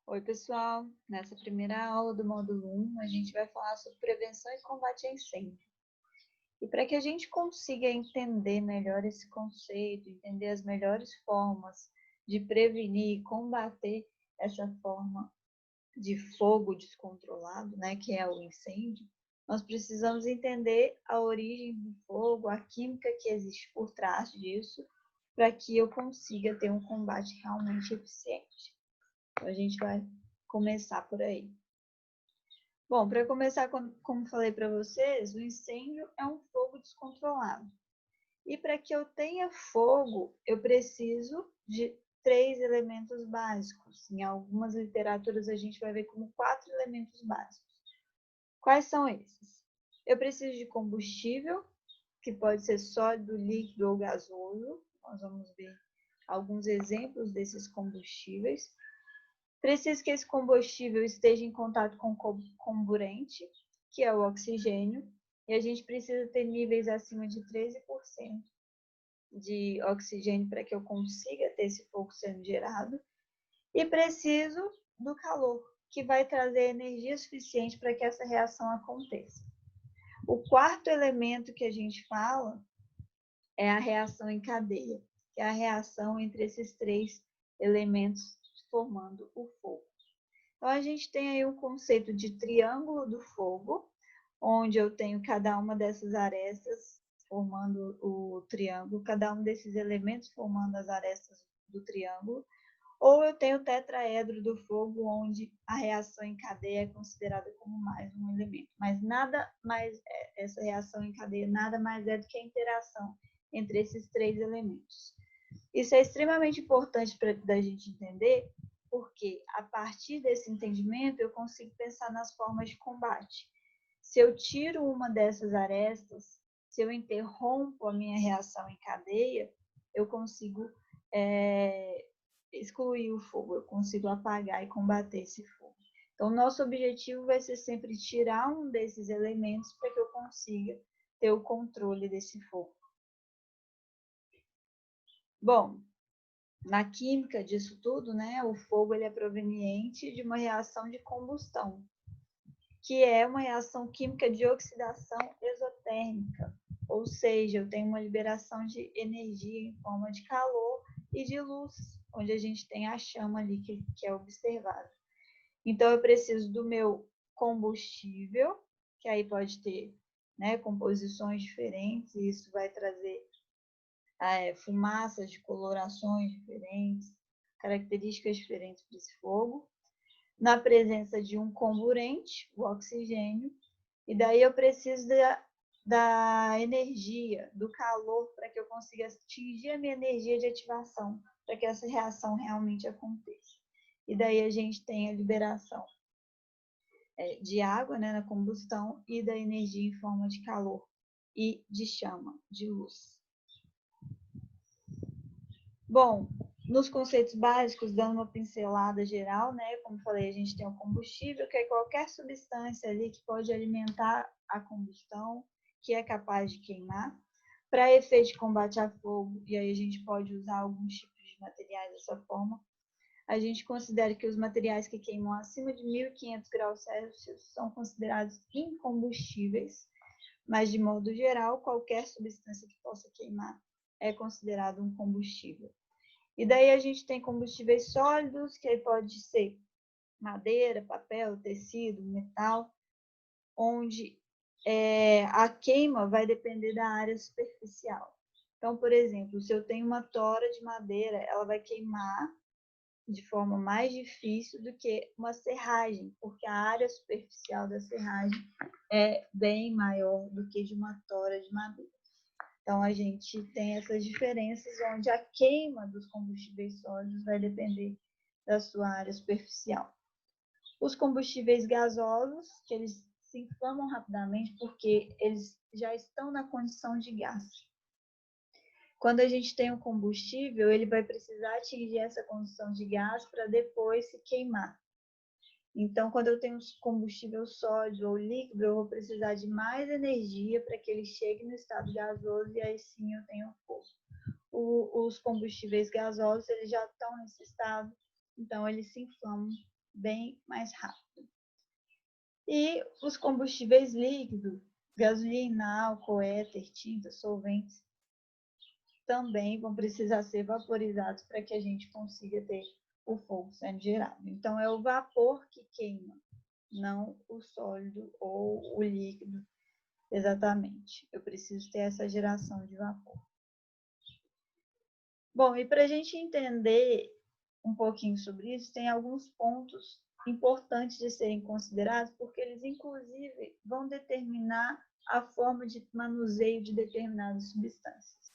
Oi, pessoal! Nessa primeira aula do módulo 1, a gente vai falar sobre prevenção e combate a incêndio. E para que a gente consiga entender melhor esse conceito, entender as melhores formas de prevenir e combater essa forma de fogo descontrolado, né, que é o incêndio, nós precisamos entender a origem do fogo, a química que existe por trás disso, para que eu consiga ter um combate realmente eficiente. Então, a gente vai começar por aí. Bom, para começar, como falei para vocês, o incêndio é um fogo descontrolado. E para que eu tenha fogo, eu preciso de 3 elementos básicos. Em algumas literaturas a gente vai ver como 4 elementos básicos. Quais são esses? Eu preciso de combustível, que pode ser sólido, líquido ou gasoso. Nós vamos ver alguns exemplos desses combustíveis. Preciso que esse combustível esteja em contato com o comburente, que é o oxigênio, e a gente precisa ter níveis acima de 13% de oxigênio para que eu consiga ter esse fogo sendo gerado. E preciso do calor, que vai trazer energia suficiente para que essa reação aconteça. O quarto elemento que a gente fala é a reação em cadeia, que é a reação entre esses 3 elementos formando o fogo. Então, a gente tem aí o conceito de triângulo do fogo, onde eu tenho cada uma dessas arestas formando o triângulo, cada um desses elementos formando as arestas do triângulo, ou eu tenho o tetraedro do fogo, onde a reação em cadeia é considerada como mais um elemento. Mas nada mais, essa reação em cadeia nada mais é do que a interação entre esses 3 elementos. Isso é extremamente importante para a gente entender, porque a partir desse entendimento eu consigo pensar nas formas de combate. Se eu tiro uma dessas arestas, se eu interrompo a minha reação em cadeia, eu consigo excluir o fogo, eu consigo apagar e combater esse fogo. Então, nosso objetivo vai ser sempre tirar um desses elementos para que eu consiga ter o controle desse fogo. Bom, na química disso tudo, né, o fogo ele é proveniente de uma reação de combustão, que é uma reação química de oxidação exotérmica, ou seja, eu tenho uma liberação de energia em forma de calor e de luz, onde a gente tem a chama ali que é observada. Então, eu preciso do meu combustível, que aí pode ter, né, composições diferentes, e isso vai trazer fumaças de colorações diferentes, características diferentes para esse fogo, na presença de um comburente, o oxigênio, e daí eu preciso da energia, do calor, para que eu consiga atingir a minha energia de ativação, para que essa reação realmente aconteça. E daí a gente tem a liberação de água, né, na combustão, e da energia em forma de calor e de chama, de luz. Bom, nos conceitos básicos, dando uma pincelada geral, né? Como falei, a gente tem o combustível, que é qualquer substância ali que pode alimentar a combustão, que é capaz de queimar. Para efeito de combate a fogo, e aí a gente pode usar alguns tipos de materiais dessa forma, a gente considera que os materiais que queimam acima de 1.500 graus Celsius são considerados incombustíveis, mas de modo geral, qualquer substância que possa queimar é considerado um combustível. E daí a gente tem combustíveis sólidos, que pode ser madeira, papel, tecido, metal, onde a queima vai depender da área superficial. Então, por exemplo, se eu tenho uma tora de madeira, ela vai queimar de forma mais difícil do que uma serragem, porque a área superficial da serragem é bem maior do que de uma tora de madeira. Então, a gente tem essas diferenças onde a queima dos combustíveis sólidos vai depender da sua área superficial. Os combustíveis gasosos, que eles se inflamam rapidamente porque eles já estão na condição de gás. Quando a gente tem um combustível, ele vai precisar atingir essa condição de gás para depois se queimar. Então, quando eu tenho combustível sólido ou líquido, eu vou precisar de mais energia para que ele chegue no estado gasoso e aí sim eu tenho fogo. Os combustíveis gasosos, eles já estão nesse estado, então eles se inflamam bem mais rápido. E os combustíveis líquidos, gasolina, álcool, éter, tintas, solventes, também vão precisar ser vaporizados para que a gente consiga ter o fogo sendo gerado. Então, é o vapor que queima, não o sólido ou o líquido exatamente. Eu preciso ter essa geração de vapor. Bom, e para a gente entender um pouquinho sobre isso, tem alguns pontos importantes de serem considerados, porque eles, inclusive, vão determinar a forma de manuseio de determinadas substâncias.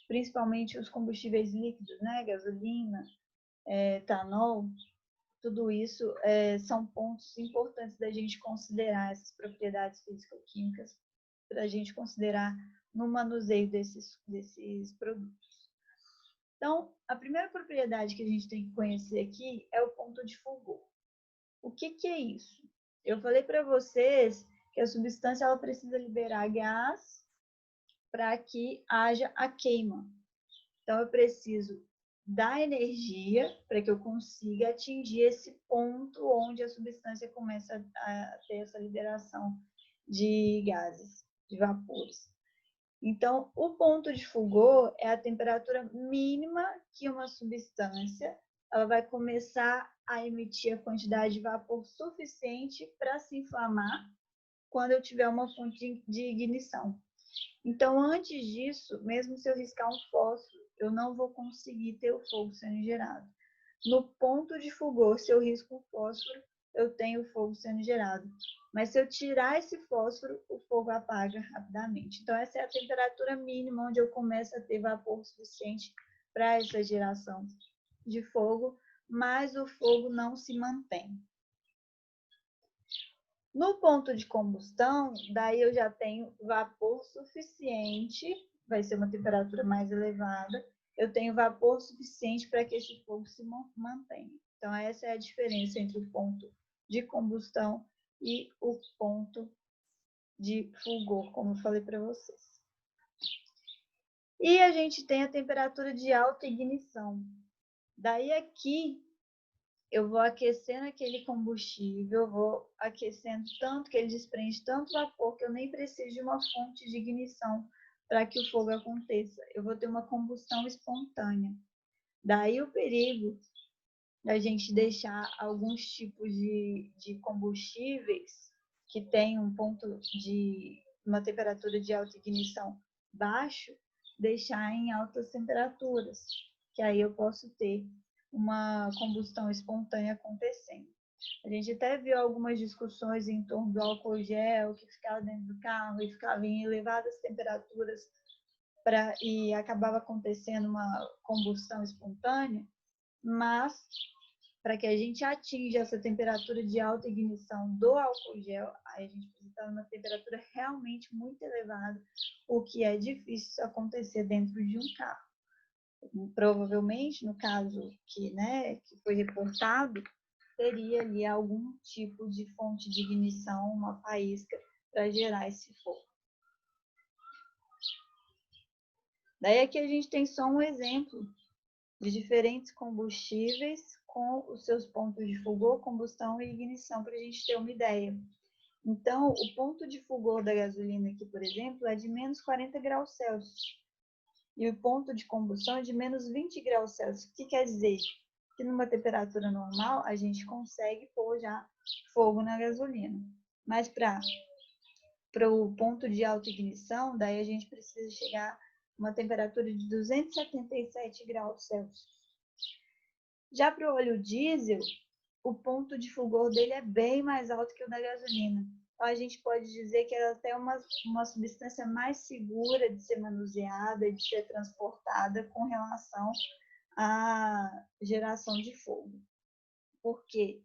Principalmente os combustíveis líquidos, né? Gasolina, etanol, tudo isso são pontos importantes da gente considerar essas propriedades físico-químicas, para a gente considerar no manuseio desses produtos. Então, a primeira propriedade que a gente tem que conhecer aqui é o ponto de fulgor. O que é isso? Eu falei para vocês que a substância ela precisa liberar gás para que haja a queima. Então, eu preciso da energia para que eu consiga atingir esse ponto onde a substância começa a ter essa liberação de gases, de vapores. Então, o ponto de fulgor é a temperatura mínima que uma substância ela vai começar a emitir a quantidade de vapor suficiente para se inflamar quando eu tiver uma fonte de ignição. Então, antes disso, mesmo se eu riscar um fósforo, eu não vou conseguir ter o fogo sendo gerado. No ponto de fulgor, se eu risco um fósforo, eu tenho o fogo sendo gerado. Mas se eu tirar esse fósforo, o fogo apaga rapidamente. Então, essa é a temperatura mínima onde eu começo a ter vapor suficiente para essa geração de fogo, mas o fogo não se mantém. No ponto de combustão, daí eu já tenho vapor suficiente, vai ser uma temperatura mais elevada, eu tenho vapor suficiente para que esse fogo se mantenha. Então, essa é a diferença entre o ponto de combustão e o ponto de fulgor, como eu falei para vocês. E a gente tem a temperatura de alta ignição. Daí aqui, eu vou aquecendo aquele combustível, vou aquecendo tanto que ele desprende tanto vapor que eu nem preciso de uma fonte de ignição para que o fogo aconteça. Eu vou ter uma combustão espontânea. Daí o perigo da gente deixar alguns tipos de combustíveis que têm um ponto de uma temperatura de alta ignição baixo, deixar em altas temperaturas, que aí eu posso ter uma combustão espontânea acontecendo. A gente até viu algumas discussões em torno do álcool gel que ficava dentro do carro e ficava em elevadas temperaturas e acabava acontecendo uma combustão espontânea, mas para que a gente atinja essa temperatura de alta ignição do álcool gel, aí a gente precisa estar numa temperatura realmente muito elevada, o que é difícil acontecer dentro de um carro. Provavelmente, no caso que foi reportado, teria ali algum tipo de fonte de ignição, uma faísca, para gerar esse fogo. Daí aqui a gente tem só um exemplo de diferentes combustíveis com os seus pontos de fulgor, combustão e ignição, para a gente ter uma ideia. Então, o ponto de fulgor da gasolina aqui, por exemplo, é de menos 40 graus Celsius. E o ponto de combustão é de menos 20 graus Celsius. O que quer dizer? Que numa temperatura normal, a gente consegue pôr já fogo na gasolina. Mas para o ponto de alta ignição, daí a gente precisa chegar a uma temperatura de 277 graus Celsius. Já para o óleo diesel, o ponto de fulgor dele é bem mais alto que o da gasolina. Então, a gente pode dizer que ela é até uma substância mais segura de ser manuseada, de ser transportada com relação à geração de fogo. Porque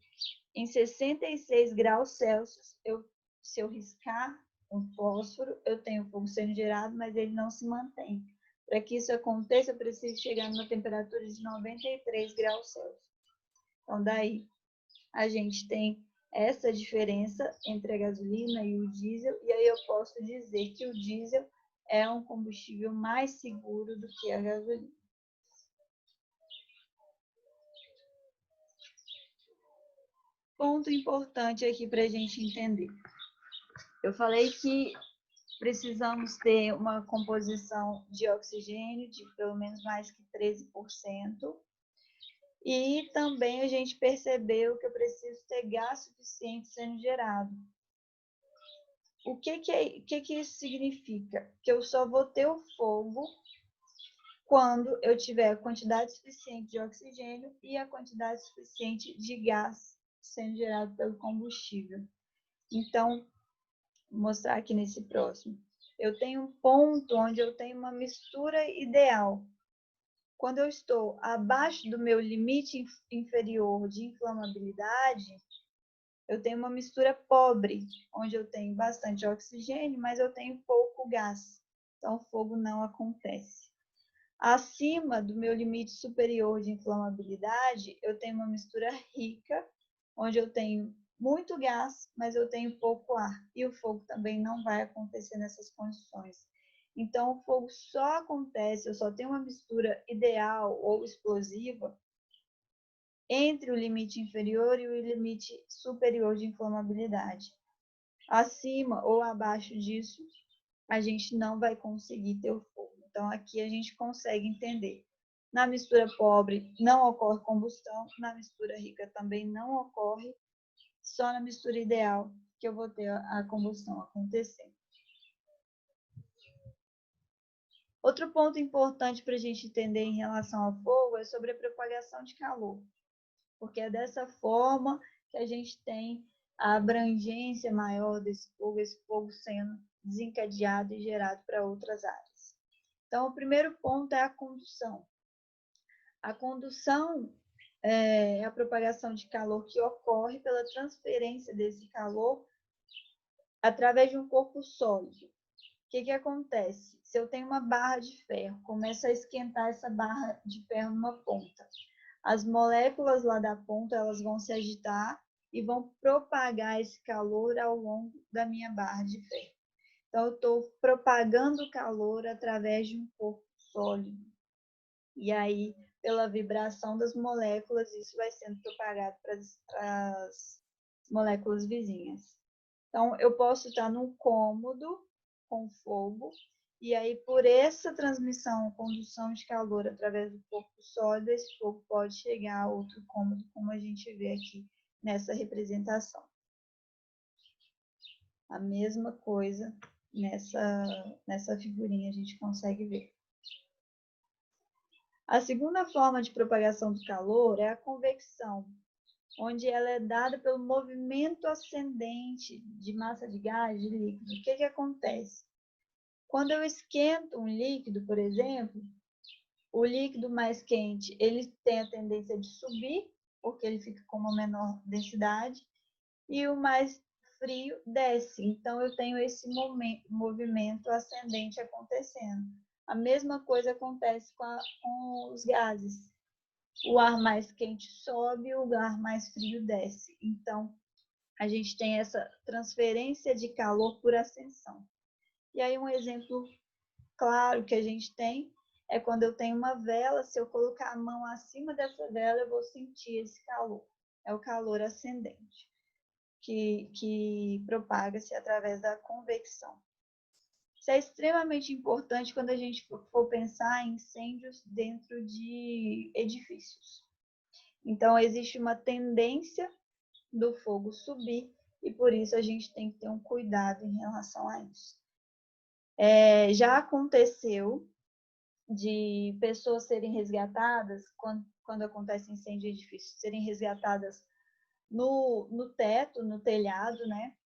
em 66 graus Celsius, se eu riscar um fósforo, eu tenho fogo sendo gerado, mas ele não se mantém. Para que isso aconteça, eu preciso chegar numa temperatura de 93 graus Celsius. Então, daí, a gente tem essa diferença entre a gasolina e o diesel, e aí eu posso dizer que o diesel é um combustível mais seguro do que a gasolina. ponto importante aqui para a gente entender. Eu falei que precisamos ter uma composição de oxigênio de pelo menos mais que 13%. E também a gente percebeu que eu preciso ter gás suficiente sendo gerado. O que isso significa? Que eu só vou ter o fogo quando eu tiver a quantidade suficiente de oxigênio e a quantidade suficiente de gás sendo gerado pelo combustível. Então, vou mostrar aqui nesse próximo. Eu tenho um ponto onde eu tenho uma mistura ideal. Quando eu estou abaixo do meu limite inferior de inflamabilidade, eu tenho uma mistura pobre, onde eu tenho bastante oxigênio, mas eu tenho pouco gás. Então, o fogo não acontece. Acima do meu limite superior de inflamabilidade, eu tenho uma mistura rica, onde eu tenho muito gás, mas eu tenho pouco ar. E o fogo também não vai acontecer nessas condições. Então, o fogo só acontece, eu só tenho uma mistura ideal ou explosiva entre o limite inferior e o limite superior de inflamabilidade. Acima ou abaixo disso, a gente não vai conseguir ter o fogo. Então, aqui a gente consegue entender. Na mistura pobre não ocorre combustão, na mistura rica também não ocorre, só na mistura ideal que eu vou ter a combustão acontecendo. Outro ponto importante para a gente entender em relação ao fogo é sobre a propagação de calor, porque é dessa forma que a gente tem a abrangência maior desse fogo, esse fogo sendo desencadeado e gerado para outras áreas. Então, o primeiro ponto é a condução. A condução é a propagação de calor que ocorre pela transferência desse calor através de um corpo sólido. O que acontece? Se eu tenho uma barra de ferro, começa a esquentar essa barra de ferro numa ponta. As moléculas lá da ponta, elas vão se agitar e vão propagar esse calor ao longo da minha barra de ferro. Então, eu estou propagando o calor através de um corpo sólido. E aí, pela vibração das moléculas, isso vai sendo propagado para as moléculas vizinhas. Então, eu posso estar num cômodo com fogo, e aí, por essa transmissão, condução de calor através do corpo sólido, esse fogo pode chegar a outro cômodo, como a gente vê aqui nessa representação. A mesma coisa nessa figurinha a gente consegue ver. A segunda forma de propagação do calor é a convecção, onde ela é dada pelo movimento ascendente de massa de gás, de líquido. O que acontece? Quando eu esquento um líquido, por exemplo, o líquido mais quente, ele tem a tendência de subir, porque ele fica com uma menor densidade, e o mais frio desce. Então, eu tenho esse movimento ascendente acontecendo. A mesma coisa acontece com os gases. O ar mais quente sobe, o ar mais frio desce. Então, a gente tem essa transferência de calor por ascensão. E aí, um exemplo claro que a gente tem é quando eu tenho uma vela, se eu colocar a mão acima dessa vela, eu vou sentir esse calor. É o calor ascendente, que propaga-se através da convecção. Isso é extremamente importante quando a gente for pensar em incêndios dentro de edifícios. Então, existe uma tendência do fogo subir e, por isso, a gente tem que ter um cuidado em relação a isso. Já aconteceu de pessoas serem resgatadas, quando acontece incêndio de edifício, serem resgatadas no teto, no telhado, né?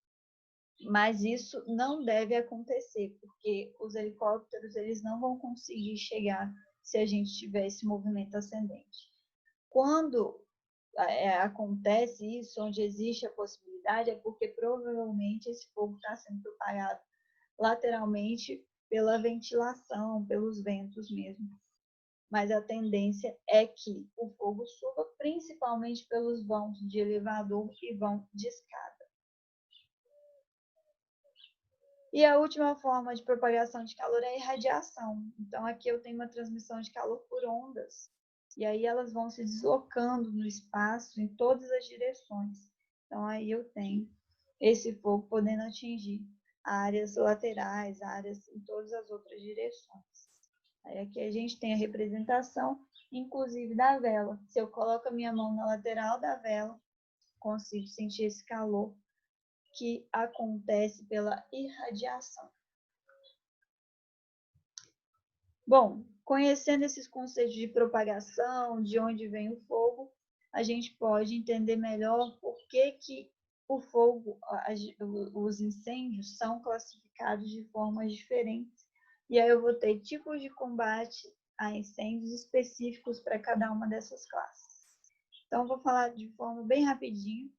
Mas isso não deve acontecer, porque os helicópteros eles não vão conseguir chegar se a gente tiver esse movimento ascendente. Quando acontece isso, onde existe a possibilidade, é porque provavelmente esse fogo está sendo propagado lateralmente pela ventilação, pelos ventos mesmo. Mas a tendência é que o fogo suba principalmente pelos vãos de elevador e vão de escada. E a última forma de propagação de calor é a irradiação. Então, aqui eu tenho uma transmissão de calor por ondas. E aí elas vão se deslocando no espaço em todas as direções. Então, aí eu tenho esse fogo podendo atingir áreas laterais, áreas em todas as outras direções. Aí aqui a gente tem a representação, inclusive da vela. Se eu coloco a minha mão na lateral da vela, consigo sentir esse calor que acontece pela irradiação. Bom, conhecendo esses conceitos de propagação, de onde vem o fogo, a gente pode entender melhor por que o fogo, os incêndios são classificados de formas diferentes. E aí eu vou ter tipos de combate a incêndios específicos para cada uma dessas classes. Então, vou falar de forma bem rapidinho.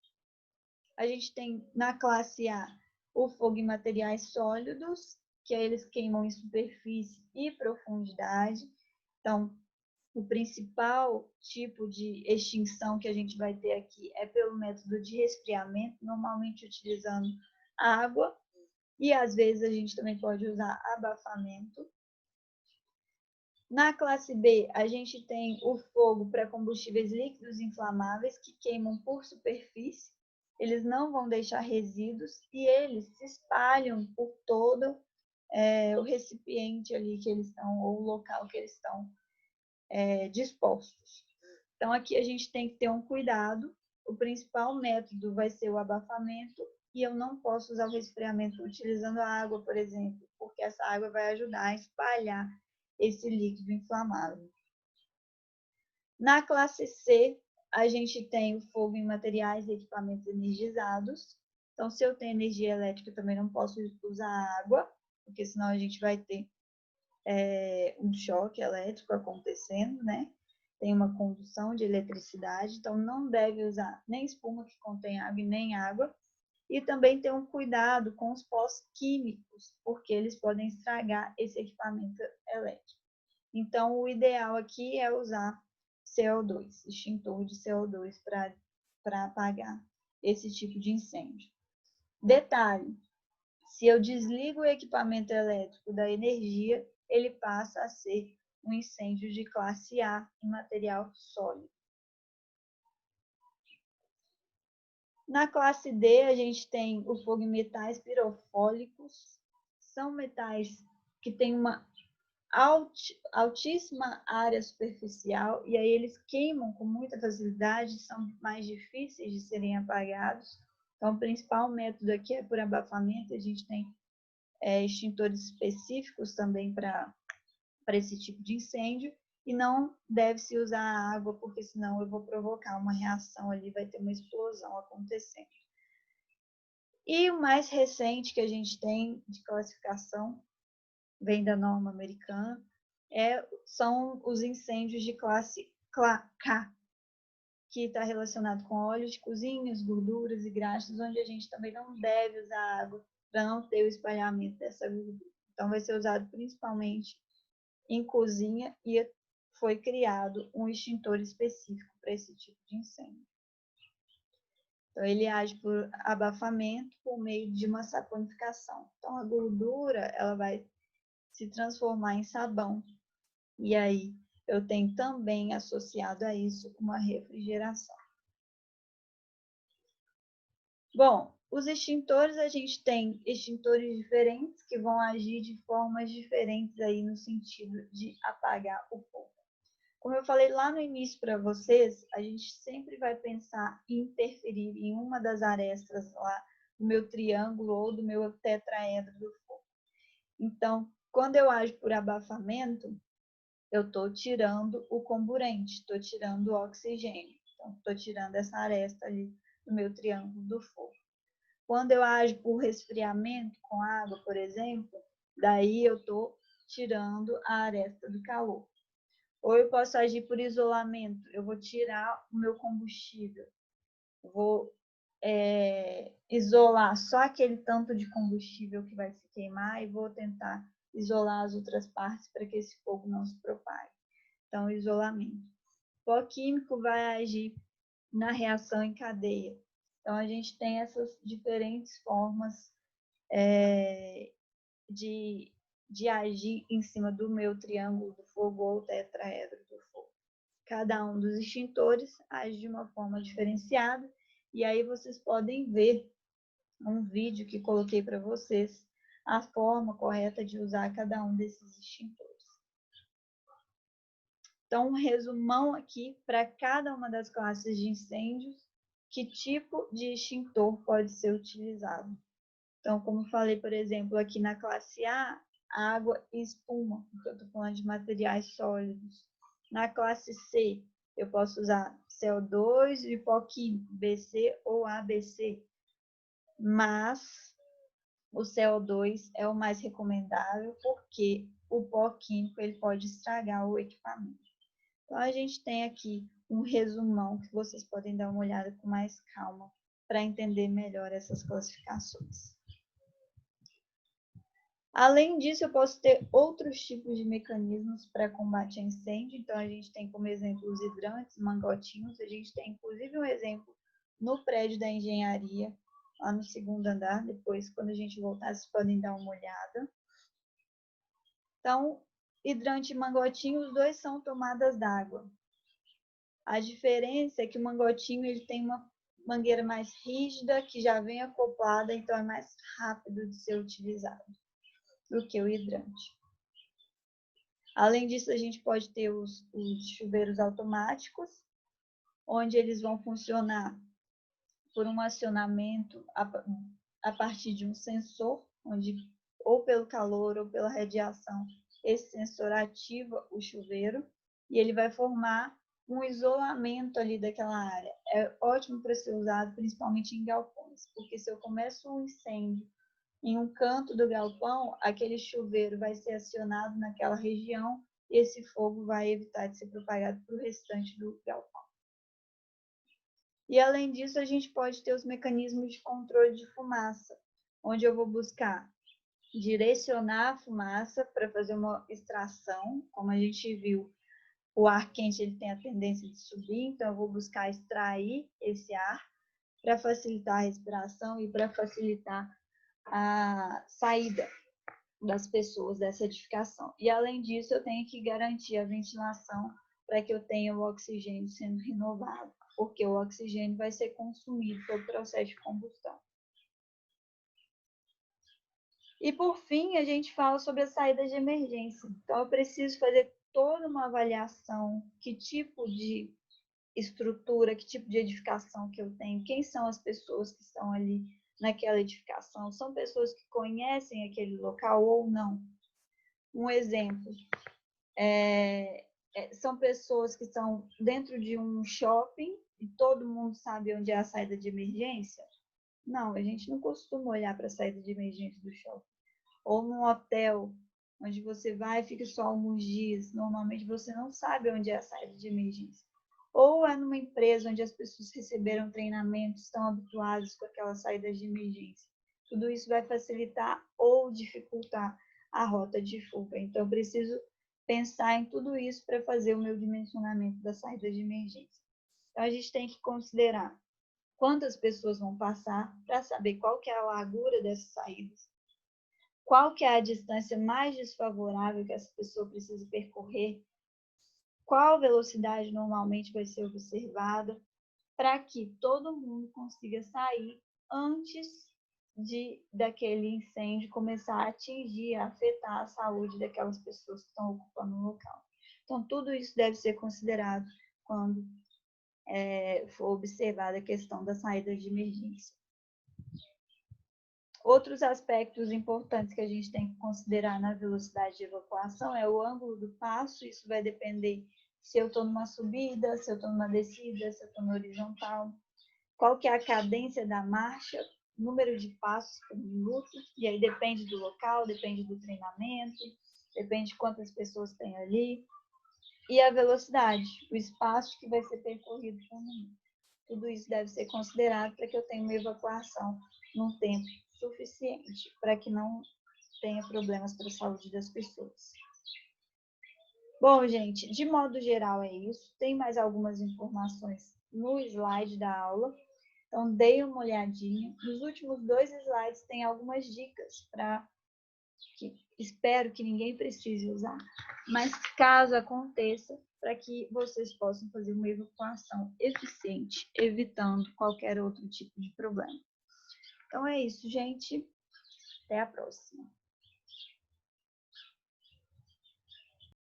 A gente tem na classe A o fogo em materiais sólidos, que aí eles queimam em superfície e profundidade. Então, o principal tipo de extinção que a gente vai ter aqui é pelo método de resfriamento, normalmente utilizando água, e às vezes a gente também pode usar abafamento. Na classe B, a gente tem o fogo para combustíveis líquidos inflamáveis que queimam por superfície. Eles não vão deixar resíduos e eles se espalham por todo o recipiente ali que eles estão, ou o local que eles estão dispostos. Então, aqui a gente tem que ter um cuidado. O principal método vai ser o abafamento e eu não posso usar o resfriamento utilizando a água, por exemplo, porque essa água vai ajudar a espalhar esse líquido inflamável. Na classe C, a gente tem o fogo em materiais e equipamentos energizados. Então, se eu tenho energia elétrica, eu também não posso usar água, porque senão a gente vai ter um choque elétrico acontecendo, né? Tem uma condução de eletricidade, então não deve usar nem espuma que contém água e nem água. E também ter um cuidado com os pós químicos, porque eles podem estragar esse equipamento elétrico. Então, o ideal aqui é usar CO2, extintor de CO2 para apagar esse tipo de incêndio. Detalhe, se eu desligo o equipamento elétrico da energia, ele passa a ser um incêndio de classe A em material sólido. Na classe D, a gente tem o fogo em metais pirofólicos. São metais que têm uma altíssima área superficial e aí eles queimam com muita facilidade, são mais difíceis de serem apagados. Então, o principal método aqui é por abafamento. A gente tem extintores específicos também para esse tipo de incêndio e não deve-se usar água, porque senão eu vou provocar uma reação ali, vai ter uma explosão acontecendo. E o mais recente que a gente tem de classificação, vem da norma americana, são os incêndios de classe K, que está relacionado com óleos de cozinhas, gorduras e graxas, onde a gente também não deve usar água para não ter o espalhamento dessa gordura. Então, vai ser usado principalmente em cozinha e foi criado um extintor específico para esse tipo de incêndio. Então, ele age por abafamento por meio de uma saponificação. Então, a gordura ela vai se transformar em sabão. E aí, eu tenho também associado a isso uma refrigeração. Bom, os extintores, a gente tem extintores diferentes que vão agir de formas diferentes aí no sentido de apagar o fogo. Como eu falei lá no início para vocês, a gente sempre vai pensar em interferir em uma das arestas lá do meu triângulo ou do meu tetraedro do fogo. Então, quando eu ajo por abafamento, eu estou tirando o comburente, estou tirando o oxigênio. Então, estou tirando essa aresta ali do meu triângulo do fogo. Quando eu ajo por resfriamento com água, por exemplo, daí eu estou tirando a aresta do calor. Ou eu posso agir por isolamento, eu vou tirar o meu combustível, vou isolar só aquele tanto de combustível que vai se queimar e vou tentar isolar as outras partes para que esse fogo não se propague. Então, isolamento. O pó químico vai agir na reação em cadeia. Então, a gente tem essas diferentes formas de agir em cima do meu triângulo do fogo ou tetraedro do fogo. Cada um dos extintores age de uma forma diferenciada E aí vocês podem ver um vídeo que coloquei para vocês a forma correta de usar cada um desses extintores. Então, um resumão aqui para cada uma das classes de incêndios, que tipo de extintor pode ser utilizado. Então, como falei, por exemplo, aqui na classe A, água e espuma, porque eu estou falando de materiais sólidos. Na classe C, eu posso usar CO2 e pó químico, BC ou ABC, mas o CO2 é o mais recomendável porque o pó químico ele pode estragar o equipamento. Então, a gente tem aqui um resumão que vocês podem dar uma olhada com mais calma para entender melhor essas classificações. Além disso, eu posso ter outros tipos de mecanismos para combate a incêndio. Então, a gente tem como exemplo os hidrantes, mangotinhos. A gente tem, inclusive, um exemplo no prédio da engenharia, lá no segundo andar. Depois, quando a gente voltar, vocês podem dar uma olhada. Então, hidrante e mangotinho, os dois são tomadas d'água. A diferença é que o mangotinho ele tem uma mangueira mais rígida, que já vem acoplada, então é mais rápido de ser utilizado do que o hidrante. Além disso, a gente pode ter os chuveiros automáticos, onde eles vão funcionar por um acionamento a partir de um sensor, onde ou pelo calor ou pela radiação, esse sensor ativa o chuveiro e ele vai formar um isolamento ali daquela área. É ótimo para ser usado principalmente em galpões, porque se eu começo um incêndio em um canto do galpão, aquele chuveiro vai ser acionado naquela região e esse fogo vai evitar de ser propagado para o restante do galpão. E além disso, a gente pode ter os mecanismos de controle de fumaça, onde eu vou buscar direcionar a fumaça para fazer uma extração. Como a gente viu, o ar quente ele tem a tendência de subir, então eu vou buscar extrair esse ar para facilitar a respiração e para facilitar a saída das pessoas dessa edificação. E, além disso, eu tenho que garantir a ventilação para que eu tenha o oxigênio sendo renovado, porque o oxigênio vai ser consumido pelo processo de combustão. E, por fim, a gente fala sobre a saída de emergência. Então, eu preciso fazer toda uma avaliação, que tipo de estrutura, que tipo de edificação que eu tenho, quem são as pessoas que estão ali naquela edificação, são pessoas que conhecem aquele local ou não. Um exemplo, são pessoas que estão dentro de um shopping e todo mundo sabe onde é a saída de emergência? Não, a gente não costuma olhar para a saída de emergência do shopping. Ou num hotel, onde você vai e fica só alguns dias, normalmente você não sabe onde é a saída de emergência. Ou é numa empresa onde as pessoas receberam treinamento, estão habituadas com aquelas saídas de emergência. Tudo isso vai facilitar ou dificultar a rota de fuga. Então, eu preciso pensar em tudo isso para fazer o meu dimensionamento da saída de emergência. Então, a gente tem que considerar quantas pessoas vão passar para saber qual que é a largura dessas saídas, qual que é a distância mais desfavorável que essa pessoa precisa percorrer, qual velocidade normalmente vai ser observada, para que todo mundo consiga sair antes daquele incêndio começar a atingir, a afetar a saúde daquelas pessoas que estão ocupando o local. Então, tudo isso deve ser considerado quando for observada a questão da saída de emergência. Outros aspectos importantes que a gente tem que considerar na velocidade de evacuação é o ângulo do passo. Isso vai depender se eu estou numa subida, se eu estou numa descida, se eu estou no horizontal. Qual que é a cadência da marcha, número de passos por minuto, e aí depende do local, depende do treinamento, depende de quantas pessoas tem ali. E a velocidade, o espaço que vai ser percorrido por minuto. Tudo isso deve ser considerado para que eu tenha uma evacuação num tempo suficiente, para que não tenha problemas para a saúde das pessoas. Bom, gente, de modo geral é isso. Tem mais algumas informações no slide da aula, então dei uma olhadinha. Nos últimos 2 slides tem algumas dicas para que espero que ninguém precise usar, mas caso aconteça, para que vocês possam fazer uma evacuação eficiente, evitando qualquer outro tipo de problema. Então é isso, gente. Até a próxima.